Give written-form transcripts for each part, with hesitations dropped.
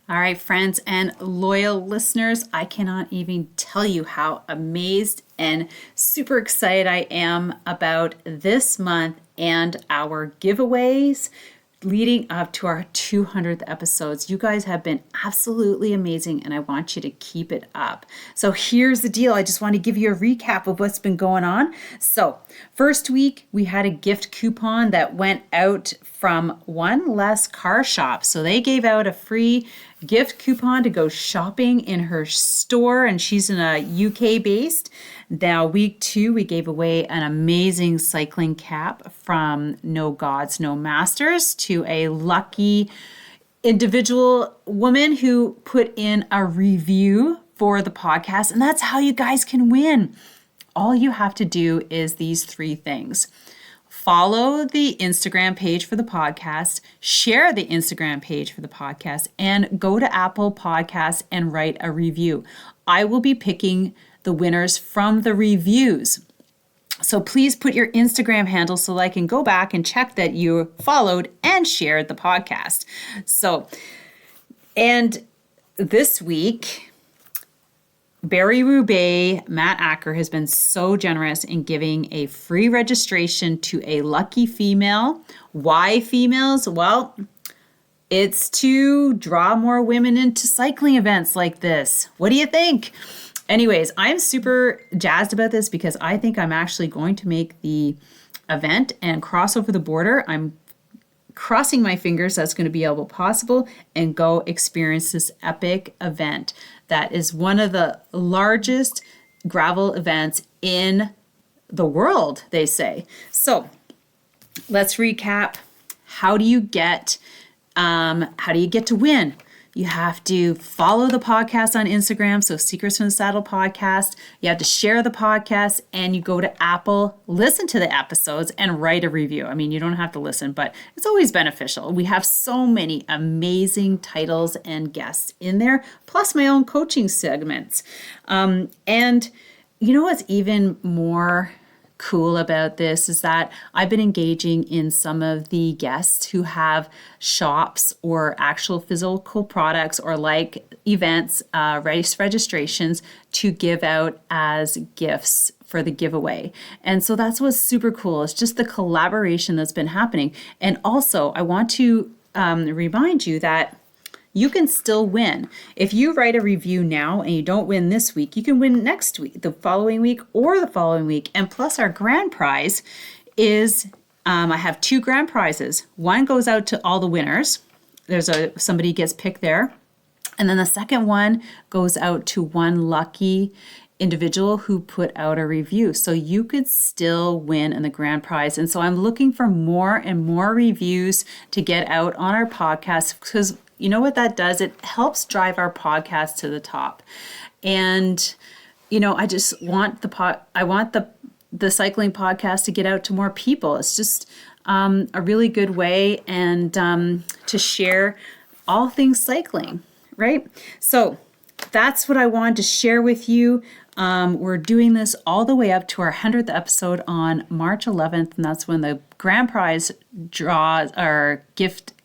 All right, friends and loyal listeners, I cannot even tell you how amazed and super excited I am about this month and our giveaways leading up to our 200th episodes. You guys have been absolutely amazing, and I want you to keep it up. So here's the deal. I just want to give you a recap of what's been going on. So first week, we had a gift coupon that went out from One Less Car Shop. So they gave out a free gift coupon to go shopping in her store, and she's in a UK based. Now, week 2, we gave away an amazing cycling cap from No Gods, No Masters to a lucky individual woman who put in a review for the podcast. And that's how you guys can win. All you have to do is these 3 things. Follow the Instagram page for the podcast, share the Instagram page for the podcast, and go to Apple Podcasts and write a review. I will be picking the winners from the reviews. So please put your Instagram handle so I can go back and check that you followed and shared the podcast. And this week, Barry Roubaix, Matt Acker has been so generous in giving a free registration to a lucky female. Why females? Well, it's to draw more women into cycling events like this. What do you think? Anyways, I'm super jazzed about this because I think I'm actually going to make the event and cross over the border. I'm crossing my fingers that's going to be able possible and go experience this epic event that is one of the largest gravel events in the world, they say. So let's recap. How do you get to win? You have to follow the podcast on Instagram, so Secrets from the Saddle Podcast. You have to share the podcast, and you go to Apple, listen to the episodes, and write a review. I mean, you don't have to listen, but it's always beneficial. We have so many amazing titles and guests in there, plus my own coaching segments. And you know what's even more cool about this is that I've been engaging in some of the guests who have shops or actual physical products or like events, race registrations to give out as gifts for the giveaway. And so that's what's super cool. It's just the collaboration that's been happening. And also I want to remind you that you can still win. If you write a review now and you don't win this week, you can win next week, the following week, or the following week. And plus our grand prize is, I have 2 grand prizes. One goes out to all the winners. Somebody gets picked there. And then the second one goes out to one lucky individual who put out a review. So you could still win in the grand prize. And so I'm looking for more and more reviews to get out on our podcast, because you know what that does? It helps drive our podcast to the top. And, you know, I just want the cycling podcast to get out to more people. It's just a really good way and to share all things cycling, right? So that's what I wanted to share with you. We're doing this all the way up to our 100th episode on March 11th, and that's when the grand prize draws or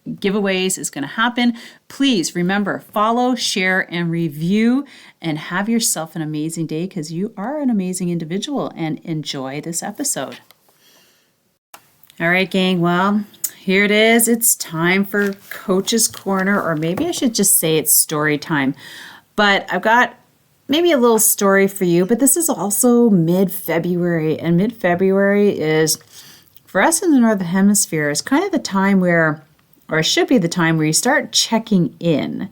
giveaways is going to happen. Please remember, follow, share, and review, and have yourself an amazing day, because you are an amazing individual, and enjoy this episode. All right, gang. Well, here it is. It's time for Coach's Corner, or maybe I should just say it's story time. But I've got maybe a little story for you, but this is also mid-February, and mid-February is, for us in the Northern Hemisphere, is kind of the time where, or it should be the time where you start checking in,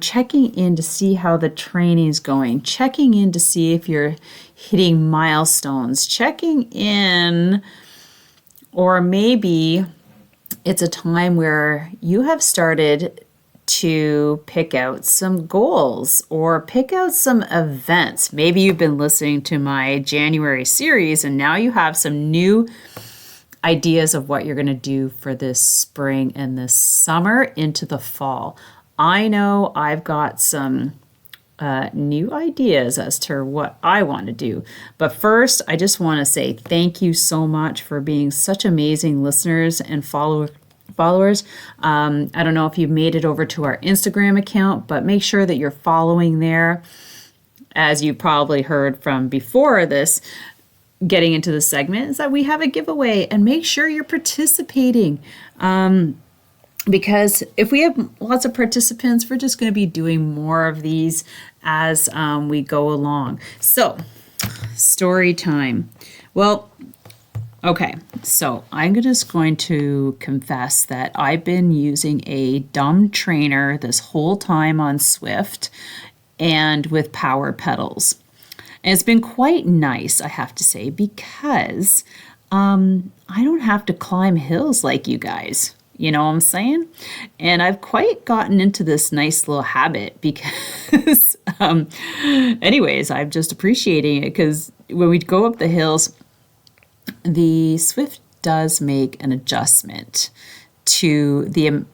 checking in to see how the training is going, checking in to see if you're hitting milestones, checking in, or maybe it's a time where you have started to pick out some goals or pick out some events. Maybe you've been listening to my January series and now you have some new ideas of what you're going to do for this spring and this summer into the fall. I know I've got some new ideas as to what I want to do. But first, I just want to say thank you so much for being such amazing listeners and followers. I don't know if you've made it over to our Instagram account, but make sure that you're following there. As you probably heard from before this, getting into the segment, is that we have a giveaway, and make sure you're participating. Because if we have lots of participants, we're just going to be doing more of these as we go along. So, story time. Well, okay, so I'm just going to confess that I've been using a dumb trainer this whole time on Zwift and with power pedals. And it's been quite nice, I have to say, because I don't have to climb hills like you guys. You know what I'm saying? And I've quite gotten into this nice little habit because, anyways, I'm just appreciating it because when we go up the hills, the Zwift does make an adjustment to the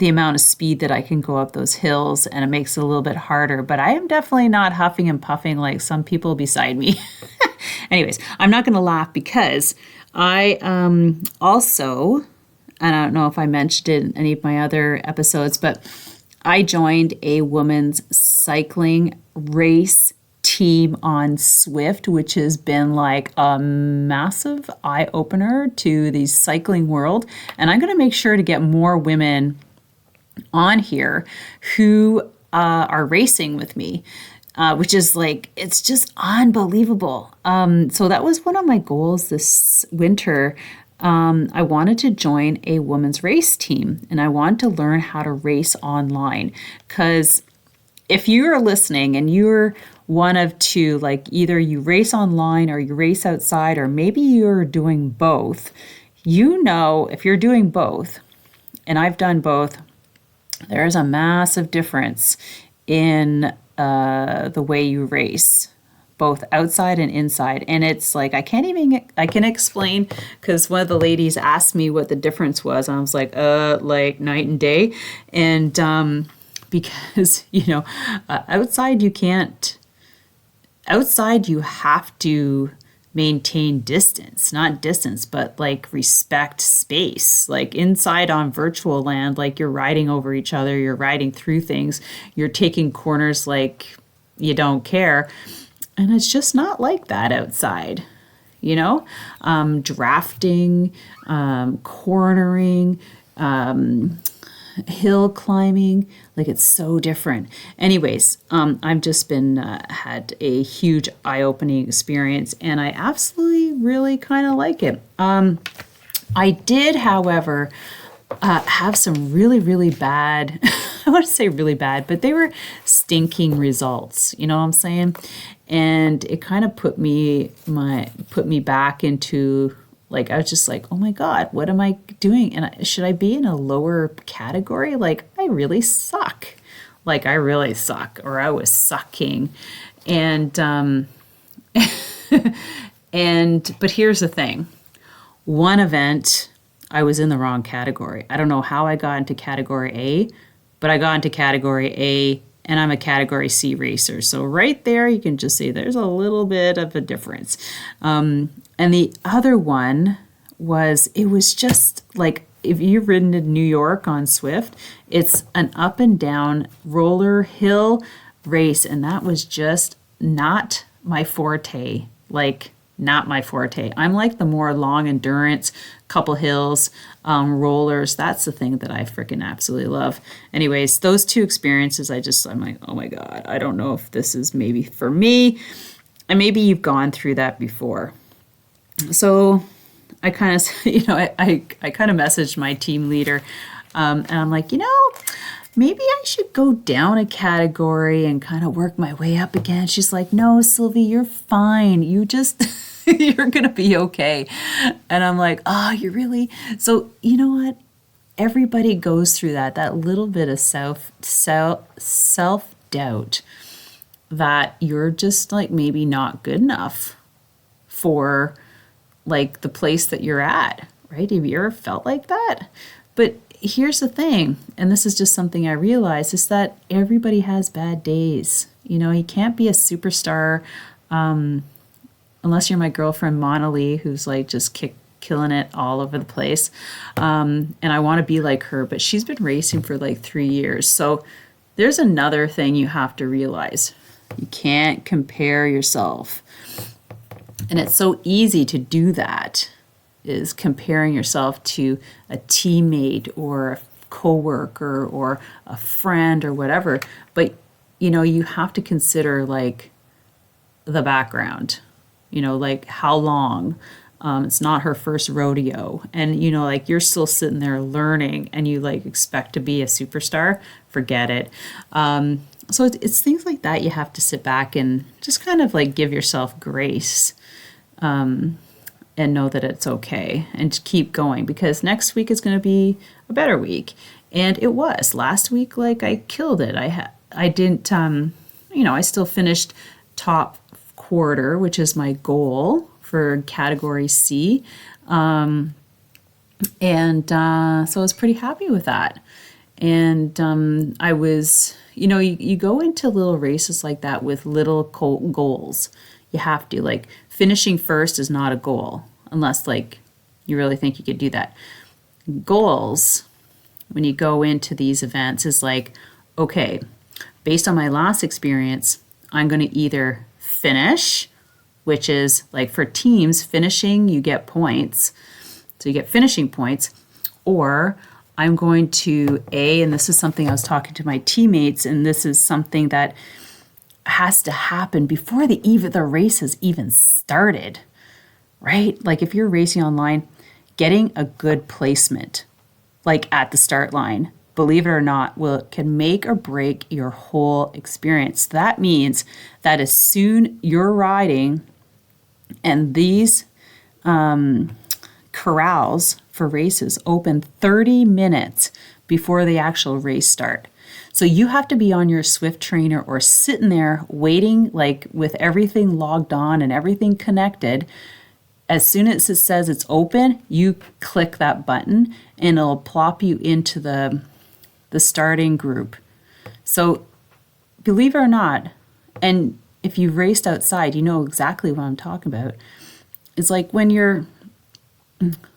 amount of speed that I can go up those hills, and it makes it a little bit harder. But I am definitely not huffing and puffing like some people beside me. Anyways, I'm not going to laugh because I also, and I don't know if I mentioned it in any of my other episodes, but I joined a women's cycling race team on Zwift, which has been like a massive eye-opener to the cycling world. And I'm going to make sure to get more women on here who are racing with me, which is like, it's just unbelievable. So that was one of my goals this winter. I wanted to join a women's race team, and I wanted to learn how to race online. Because if you are listening and you're one of two, like either you race online or you race outside, or maybe you're doing both, you know, if you're doing both, and I've done both, there's a massive difference in the way you race, both outside and inside. And it's like, I can explain, because one of the ladies asked me what the difference was. And I was like night and day. And because, you know, outside you have to maintain distance, not distance, but like respect space. Like inside on virtual land, like you're riding over each other, you're riding through things, you're taking corners like you don't care. And it's just not like that outside, you know? Drafting, cornering, hill climbing, like it's so different. Anyways, I've just been had a huge eye-opening experience, and I absolutely really kind of like it. I did, however, have some really, really bad, I want to say really bad, but they were stinking results, you know what I'm saying? And it kind of put me back into, like, I was just like, oh my God, what am I doing? And should I be in a lower category? Like, I really suck. Like, I really suck, or I was sucking. And, but here's the thing. One event, I was in the wrong category. I don't know how I got into category A, but I got into category A, and I'm a category C racer. So right there, you can just see there's a little bit of a difference. And the other one was, it was just like, if you've ridden in New York on Zwift, it's an up and down roller hill race. And that was just not my forte. Like, not my forte. I'm like the more long endurance, couple hills, rollers. That's the thing that I freaking absolutely love. Anyways, those two experiences, I'm like, oh my God, I don't know if this is maybe for me. And maybe you've gone through that before. So I kind of, I kind of messaged my team leader, and I'm like, maybe I should go down a category and kind of work my way up again. She's like, no, Sylvie, you're fine. You just, you're going to be okay. And I'm like, oh, you really? So you know what? Everybody goes through that little bit of self-doubt that you're just like maybe not good enough for like the place that you're at, right? Have you ever felt like that? But here's the thing, and this is just something I realized, is that everybody has bad days. You can't be a superstar unless you're my girlfriend Monali, who's like just killing it all over the place. And I want to be like her, but she's been racing for like 3 years. So there's another thing you have to realize. You can't compare yourself. And it's so easy to do that, is comparing yourself to a teammate or a coworker or a friend or whatever. But, you have to consider like the background, like how long. It's not her first rodeo. And, like you're still sitting there learning and you like expect to be a superstar. Forget it. So it's things like that you have to sit back and just kind of like give yourself grace. And know that it's okay and to keep going, because next week is going to be a better week. And it was last week. Like I killed it. I didn't, I still finished top quarter, which is my goal for category C. So I was pretty happy with that. And I was, you go into little races like that with little goals. You have to, like, finishing first is not a goal unless like you really think you could do that. Goals when you go into these events is like, okay, based on my last experience, I'm going to either finish, which is like for teams, finishing, you get points. So you get finishing points, or I'm going to and this is something I was talking to my teammates, and this is something that has to happen before the race has even started, right? Like if you're racing online, getting a good placement, like at the start line, believe it or not, can make or break your whole experience. That means that as soon you're riding, and these corrals for races open 30 minutes before the actual race start. So you have to be on your Zwift trainer or sitting there waiting, like with everything logged on and everything connected. As soon as it says it's open, you click that button and it'll plop you into the starting group. So believe it or not, and if you've raced outside, you know exactly what I'm talking about. It's like when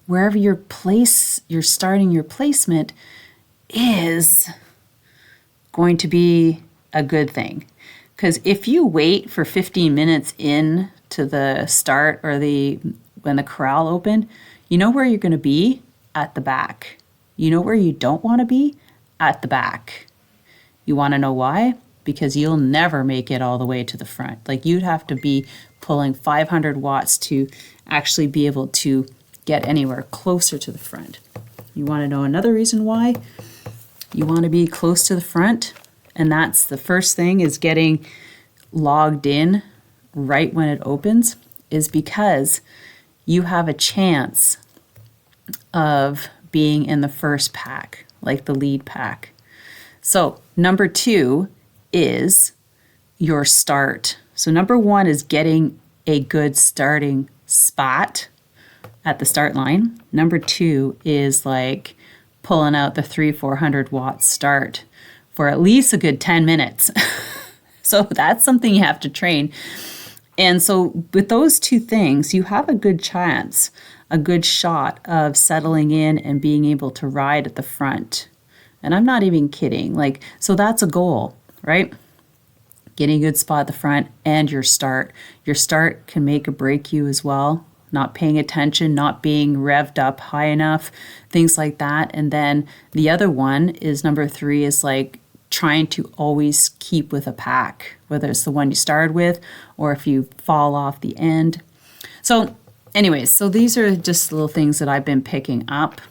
wherever you're starting your placement is going to be a good thing. Because if you wait for 15 minutes in to the start or when the corral opened, you know where you're going to be? At the back. You know where you don't want to be? At the back. You want to know why? Because you'll never make it all the way to the front. Like you'd have to be pulling 500 watts to actually be able to get anywhere closer to the front. You want to know another reason why you want to be close to the front? And that's the first thing, is getting logged in right when it opens, is because you have a chance of being in the first pack, like the lead pack. So number 2 is your start. So number 1 is getting a good starting spot at the start line. Number 2 is like pulling out the 300-400 watt start for at least a good 10 minutes. So that's something you have to train. And so with those 2 things, you have a good chance, a good shot of settling in and being able to ride at the front. And I'm not even kidding. Like, so that's a goal, right? Getting a good spot at the front and your start. Your start can make or break you as well. Not paying attention, not being revved up high enough, things like that. And then the other one is number 3 is like trying to always keep with a pack, whether it's the one you started with or if you fall off the end. So anyways, so these are just little things that I've been picking up.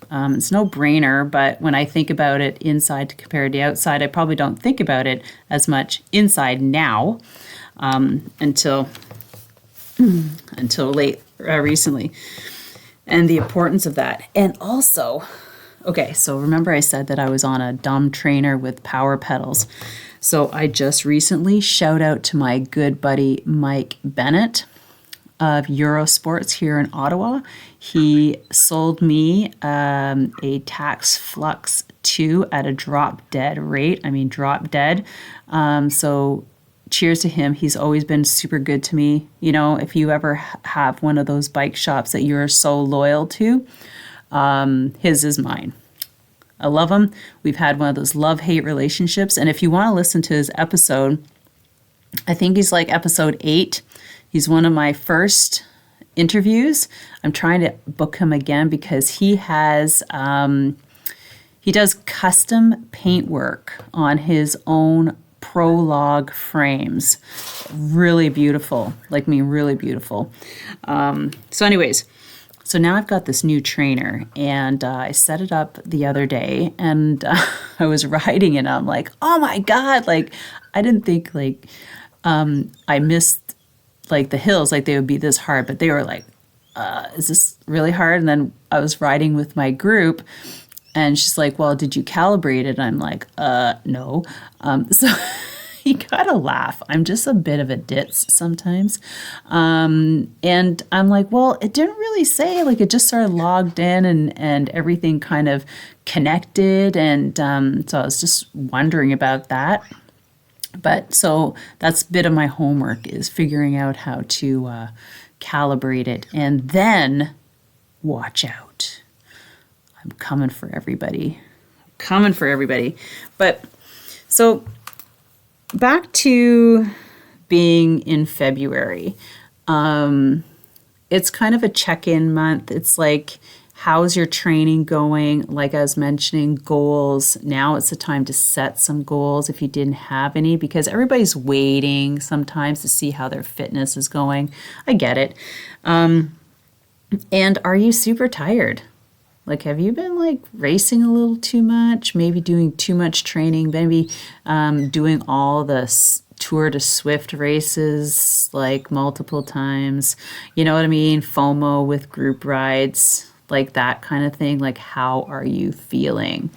It's no brainer, but when I think about it inside compared to outside, I probably don't think about it as much inside now until late recently, and the importance of that. And also, okay, so remember I said that I was on a dumb trainer with power pedals. So I just recently shout out to my good buddy Mike Bennett of Eurosports here in Ottawa. He sold me a Tax Flux 2 at a drop dead rate. I mean, drop dead. So cheers to him. He's always been super good to me. You know, if you ever have one of those bike shops that you're so loyal to, his is mine. I love him. We've had one of those love-hate relationships. And if you want to listen to his episode, I think he's like episode 8. He's one of my first interviews. I'm trying to book him again because he has, he does custom paint work on his own Prologue frames. Really beautiful. Like me, really beautiful. So anyways, so now I've got this new trainer, and I set it up the other day, and I was riding it, and I'm like, oh my God, like, I didn't think, like, I missed, like, the hills, like, they would be this hard, but they were like, is this really hard? And then I was riding with my group, and she's like, well, did you calibrate it? And I'm like, no. So you gotta laugh. I'm just a bit of a ditz sometimes. And I'm like, well, it didn't really say, like, it just sort of logged in and everything kind of connected. And so I was just wondering about that. But so that's a bit of my homework, is figuring out how to calibrate it. And then watch out. I'm coming for everybody. Coming for everybody. But so back to being in February. It's kind of a check-in month. It's like, how's your training going? Like I was mentioning, goals. Now it's the time to set some goals if you didn't have any, because everybody's waiting sometimes to see how their fitness is going. I get it. And are you super tired? Like, have you been, like, racing a little too much? Maybe doing too much training? Maybe doing all the Tour to Zwift races, like, multiple times? You know what I mean? FOMO with group rides, like that kind of thing. Like, how are you feeling?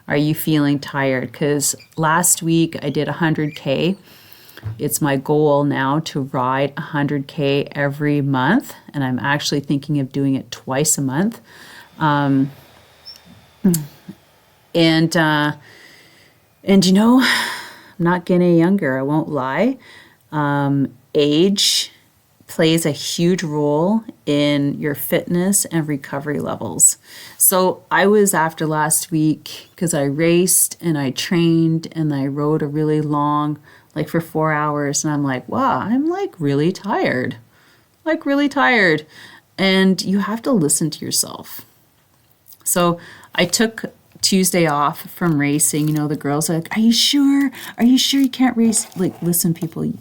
Are you feeling tired? Because last week I did 100K. It's my goal now to ride 100K every month, and I'm actually thinking of doing it twice a month. And you know, I'm not getting younger. I won't lie. Age plays a huge role in your fitness and recovery levels. So I was, after last week, because I raced and I trained and I rode a really long, like for 4 hours, and I'm like, wow, I'm like really tired. And you have to listen to yourself. So I took Tuesday off from racing. You know, the girls are like, are you sure? Are you sure you can't race? Like, listen, people,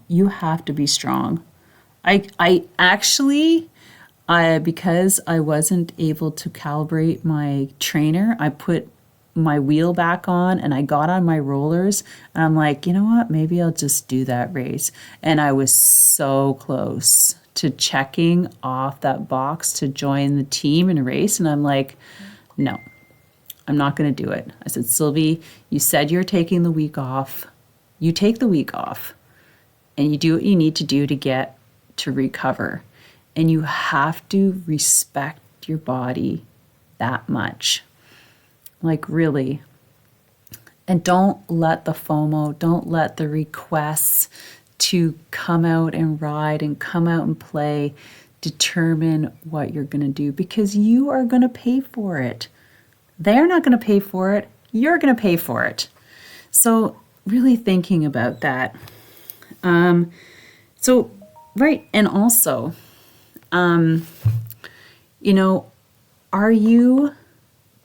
you have to be strong. I actually, because I wasn't able to calibrate my trainer, I put my wheel back on and I got on my rollers, and I'm like, you know what? Maybe I'll just do that race. And I was so close to checking off that box to join the team and race. And I'm like, no, I'm not going to do it. I said, Sylvie, you said you're taking the week off. You take the week off and you do what you need to do to get to recover. And you have to respect your body that much. Like, really. And don't let the FOMO, don't let the requests to come out and ride and come out and play determine what you're going to do, because you are going to pay for it. They're not going to pay for it. You're going to pay for it. So really thinking about that. Right. And also, you know,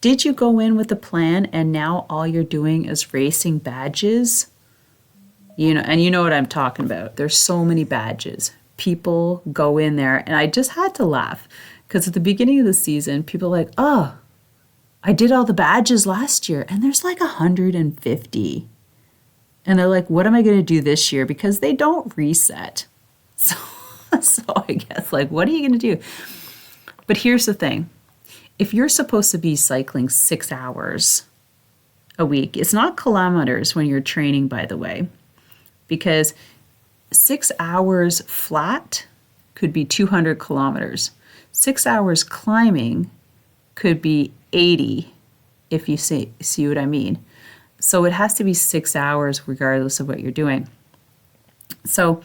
did you go in with a plan and now all you're doing is racing badges? You know, and you know what I'm talking about. There's so many badges. People go in there, and I just had to laugh because at the beginning of the season, people are like, oh, I did all the badges last year, and there's like 150. And they're like, what am I going to do this year? Because they don't reset. So I guess, like, what are you going to do? But here's the thing. If you're supposed to be cycling 6 hours a week, it's not kilometers when you're training, by the way, because 6 hours flat could be 200 kilometers. 6 hours climbing could be 80, if you see what I mean. So it has to be 6 hours regardless of what you're doing. So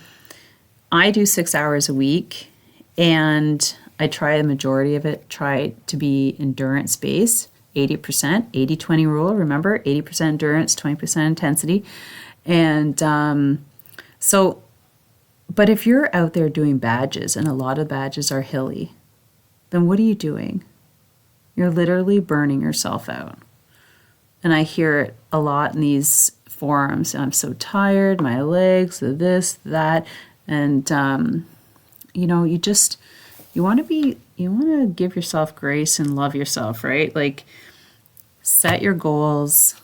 I do 6 hours a week, and I try the majority of it, try to be endurance based, 80%, 80-20 rule. Remember, 80% endurance, 20% intensity. And but if you're out there doing badges, and a lot of badges are hilly, then what are you doing? You're literally burning yourself out. And I hear it a lot in these forums. I'm so tired, my legs, this, that. And, you want to give yourself grace and love yourself, right? Like, set your goals,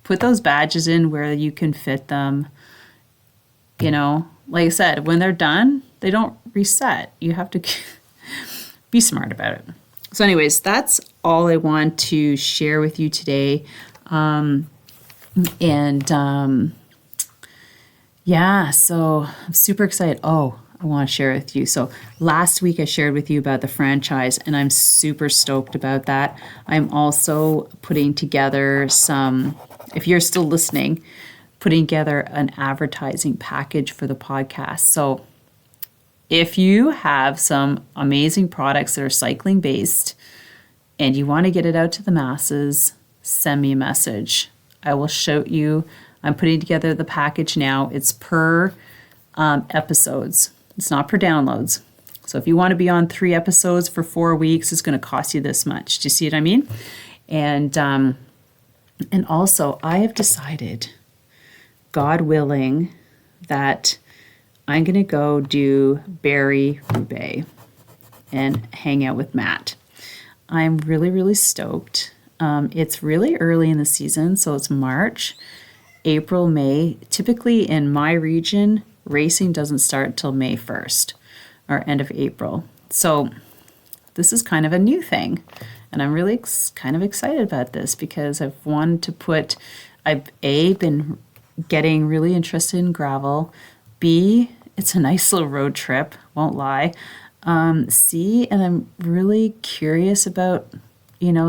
put those badges in where you can fit them. Like I said, when they're done, they don't reset. You have to be smart about it. So anyways, that's all I want to share with you today. So I'm super excited. Oh, I want to share with you. So last week I shared with you about the franchise, and I'm super stoked about that. I'm also putting together if you're still listening, putting together an advertising package for the podcast. So if you have some amazing products that are cycling based and you want to get it out to the masses, send me a message. I will show you. I'm putting together the package now. It's per episodes. It's not per downloads. So if you want to be on 3 episodes for 4 weeks, it's going to cost you this much. Do you see what I mean? And also, I have decided, God willing, that I'm going to go do Barrie-Roubaix and hang out with Matt. I'm really, really stoked. It's really early in the season, so it's March, April, May. Typically in my region, racing doesn't start until May 1st or end of April. So this is kind of a new thing. And I'm really kind of excited about this because I've been getting really interested in gravel. B, it's a nice little road trip, won't lie. C, and I'm really curious about,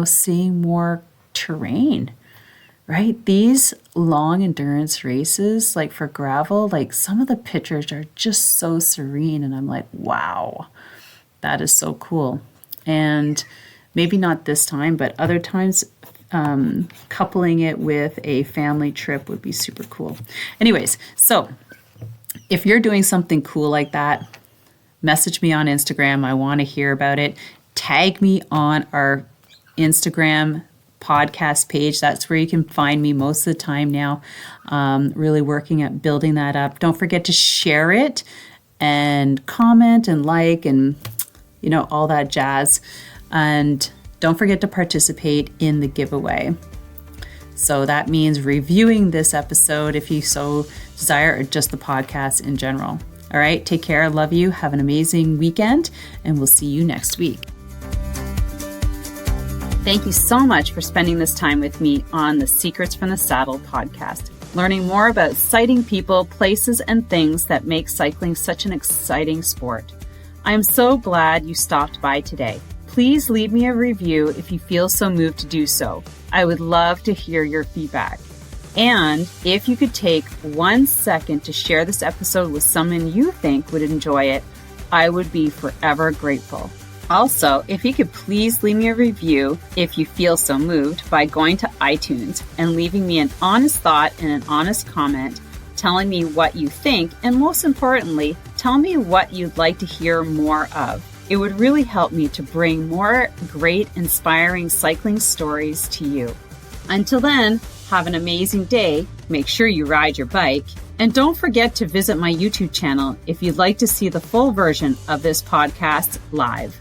seeing more terrain, right? These long endurance races, like for gravel, like some of the pictures are just so serene. And I'm like, wow, that is so cool. And maybe not this time, but other times, coupling it with a family trip would be super cool. Anyways, so if you're doing something cool like that, message me on Instagram. I want to hear about it. Tag me on our Instagram podcast page. That's where you can find me most of the time now. Really working at building that up. Don't forget to share it and comment and like and, all that jazz. And don't forget to participate in the giveaway. So that means reviewing this episode if you so desire, or just the podcast in general. All right, take care. I love you. Have an amazing weekend, and we'll see you next week. Thank you so much for spending this time with me on the Secrets from the Saddle podcast, learning more about citing people, places, and things that make cycling such an exciting sport. I am so glad you stopped by today. Please leave me a review if you feel so moved to do so. I would love to hear your feedback. And if you could take 1 second to share this episode with someone you think would enjoy it, I would be forever grateful. Also, if you could please leave me a review if you feel so moved by going to iTunes and leaving me an honest thought and an honest comment, telling me what you think, and most importantly, tell me what you'd like to hear more of. It would really help me to bring more great, inspiring cycling stories to you. Until then, have an amazing day. Make sure you ride your bike. And don't forget to visit my YouTube channel if you'd like to see the full version of this podcast live.